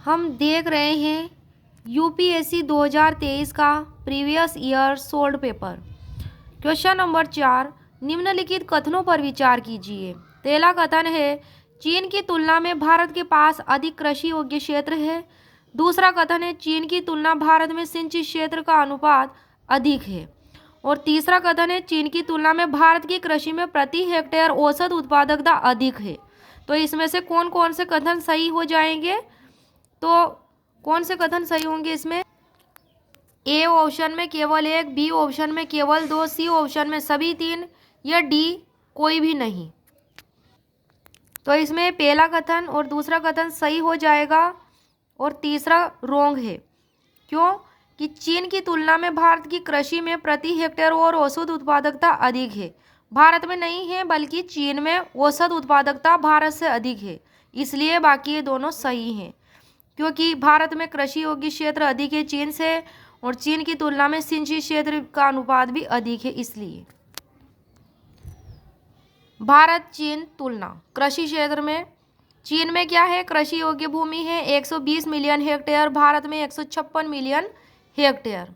हम देख रहे हैं यूपीएससी 2023 का previous year solved paper. Question number 4, निम्नलिखित कथनों पर विचार कीजिए। पहला कथन है, चीन की तुलना में भारत के पास अधिक कृषि योग्य क्षेत्र है। दूसरा कथन है, चीन की तुलना भारत में सिंचित क्षेत्र का अनुपात अधिक है। और तीसरा कथन है, चीन की तुलना में भारत की कृषि में प्रति हेक्टेयर औसत उत्पादकता अधिक है। तो इसमें से कौन कौन से कथन सही हो जाएंगे? तो कौन से कथन सही होंगे इसमें? ए ऑप्शन में केवल एक, बी ऑप्शन में केवल दो, सी ऑप्शन में सभी तीन, या डी कोई भी नहीं। तो इसमें पहला कथन और दूसरा कथन सही हो जाएगा और तीसरा रॉन्ग है। क्यों? कि चीन की तुलना में भारत की कृषि में प्रति हेक्टेयर और औसत उत्पादकता अधिक है। भारत में नहीं है, बल्कि चीन में औसत उत्पादकता भारत से अधिक है, इसलिए बाकी ये दोनों सही हैं। क्योंकि भारत में कृषि योग्य क्षेत्र अधिक है चीन से, और चीन की तुलना में सिंचित क्षेत्र का अनुपात भी अधिक है, इसलिए। भारत चीन तुलना कृषि क्षेत्र में, चीन में क्या है? कृषि योग्य भूमि है 120 मिलियन हेक्टेयर, भारत में 156 मिलियन हेक्टेयर।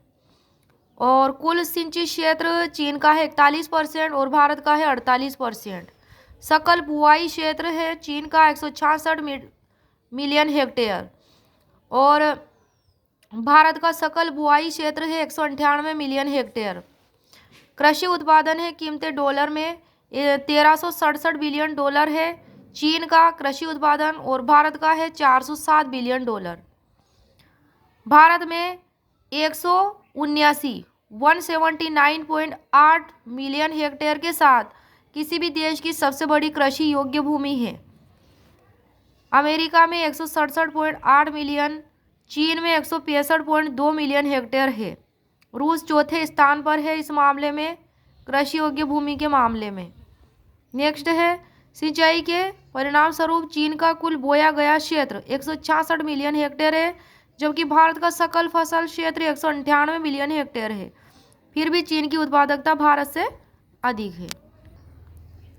और कुल सिंचित क्षेत्र चीन का है 41% और भारत का है 48%। सकल बुआई क्षेत्र है चीन का 166 मिलियन हेक्टेयर और भारत का सकल बुआई क्षेत्र है 198 मिलियन हेक्टेयर। कृषि उत्पादन है कीमतें डॉलर में 1367 बिलियन डॉलर है चीन का कृषि उत्पादन, और भारत का है 407 बिलियन डॉलर। भारत में 179.8 मिलियन हेक्टेयर के साथ किसी भी देश की सबसे बड़ी कृषि योग्य भूमि है। अमेरिका में 167.8 मिलियन, चीन में 165.2 मिलियन हेक्टेयर है। रूस चौथे स्थान पर है इस मामले में, कृषि योग्य भूमि के मामले में। नेक्स्ट है, सिंचाई के परिणाम स्वरूप चीन का कुल बोया गया क्षेत्र 166 मिलियन हेक्टेयर है, जबकि भारत का सकल फसल क्षेत्र 198 मिलियन हेक्टेयर है। फिर भी चीन की उत्पादकता भारत से अधिक है।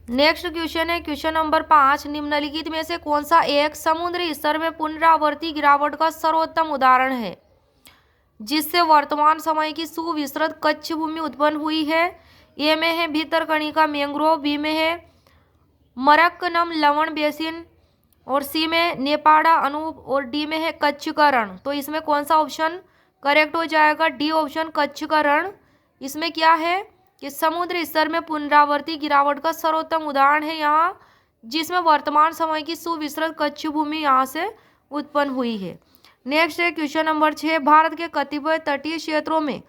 नेक्स्ट क्वेश्चन है क्वेश्चन नंबर 5, निम्नलिखित में से कौन सा एक समुद्री स्तर में पुनरावर्ती गिरावट का सर्वोत्तम उदाहरण है जिससे वर्तमान समय की सुविस्तृत कच्छ भूमि उत्पन्न हुई है? ए में है भितरकणिका मैंग्रोव, बी में है मरक्कनम लवण बेसिन, और सी में नेपाड़ा अनूप, और डी में है कच्छ का रण। तो इसमें कौन सा ऑप्शन करेक्ट हो जाएगा? डी ऑप्शन, कच्छ का रण। इसमें क्या है कि समुद्र स्तर में पुनरावर्ती गिरावट का सर्वोत्तम उदाहरण है यहाँ, जिसमें वर्तमान समय की सुविस्तृत कच्छ भूमि यहाँ से उत्पन्न हुई है। नेक्स्ट है क्वेश्चन नंबर 6, भारत के कतिपय तटीय क्षेत्रों में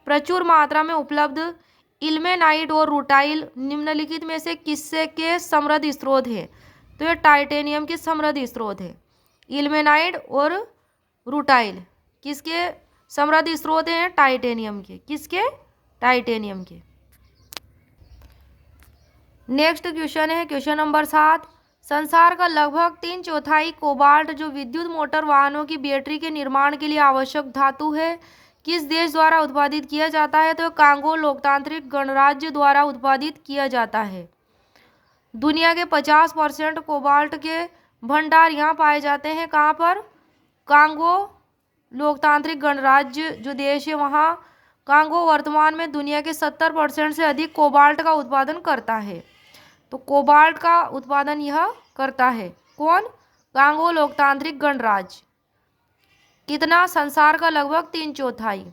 प्रचुर मात्रा में उपलब्ध इल्मेनाइट और रूटाइल निम्नलिखित में से किससे के समृद्ध स्रोत है? तो ये टाइटेनियम के समृद्ध स्रोत है। इल्मेनाइट और रूटाइल किसके समृद्ध स्रोत हैं? टाइटेनियम के। किसके? टाइटेनियम के। नेक्स्ट क्वेश्चन है क्वेश्चन नंबर 7, संसार का लगभग 3/4 कोबाल्ट जो विद्युत मोटर वाहनों की बैटरी के निर्माण के लिए आवश्यक धातु है, किस देश द्वारा उत्पादित किया जाता है? तो कांगो लोकतांत्रिक गणराज्य द्वारा उत्पादित किया जाता है। दुनिया के 50% कोबाल्ट के भंडार यहाँ पाए जाते हैं। कहाँ पर? कांगो लोकतांत्रिक गणराज्य जो देश है वहाँ कांगो वर्तमान में दुनिया के 70% से अधिक कोबाल्ट का उत्पादन करता है। तो कोबाल्ट का उत्पादन यह करता है कौन? कांगो लोकतांत्रिक गणराज्य। कितना? संसार का लगभग 3/4।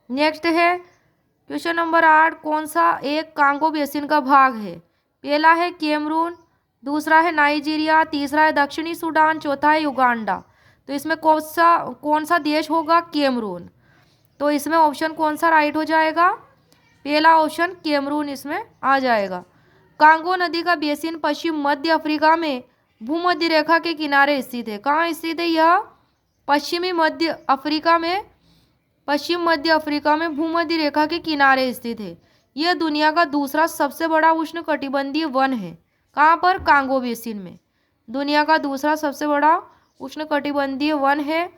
नेक्स्ट है क्वेश्चन नंबर 8, कौन सा एक कांगो बेसिन का भाग है? पहला है कैमरून, दूसरा है नाइजीरिया, तीसरा है दक्षिणी सूडान, चौथा है युगांडा। तो इसमें कौन सा देश होगा? कैमरून। तो इसमें ऑप्शन कौन सा राइट हो जाएगा? पहला ऑप्शन कैमरून इसमें आ जाएगा। कांगो नदी का बेसिन पश्चिम मध्य अफ्रीका में भूमध्य रेखा के किनारे स्थित है। कहाँ स्थित है यह? पश्चिम मध्य अफ्रीका में भूमध्य रेखा के किनारे स्थित है। यह दुनिया का दूसरा सबसे बड़ा उष्णकटिबंधीय वन है। कहाँ पर? कांगो बेसिन में। दुनिया का दूसरा सबसे बड़ा उष्णकटिबंधीय वन है।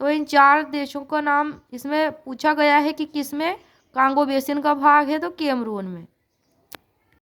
तो इन 4 देशों का नाम इसमें पूछा गया है कि किस में कांगो बेसिन का भाग है, तो कैमरून में।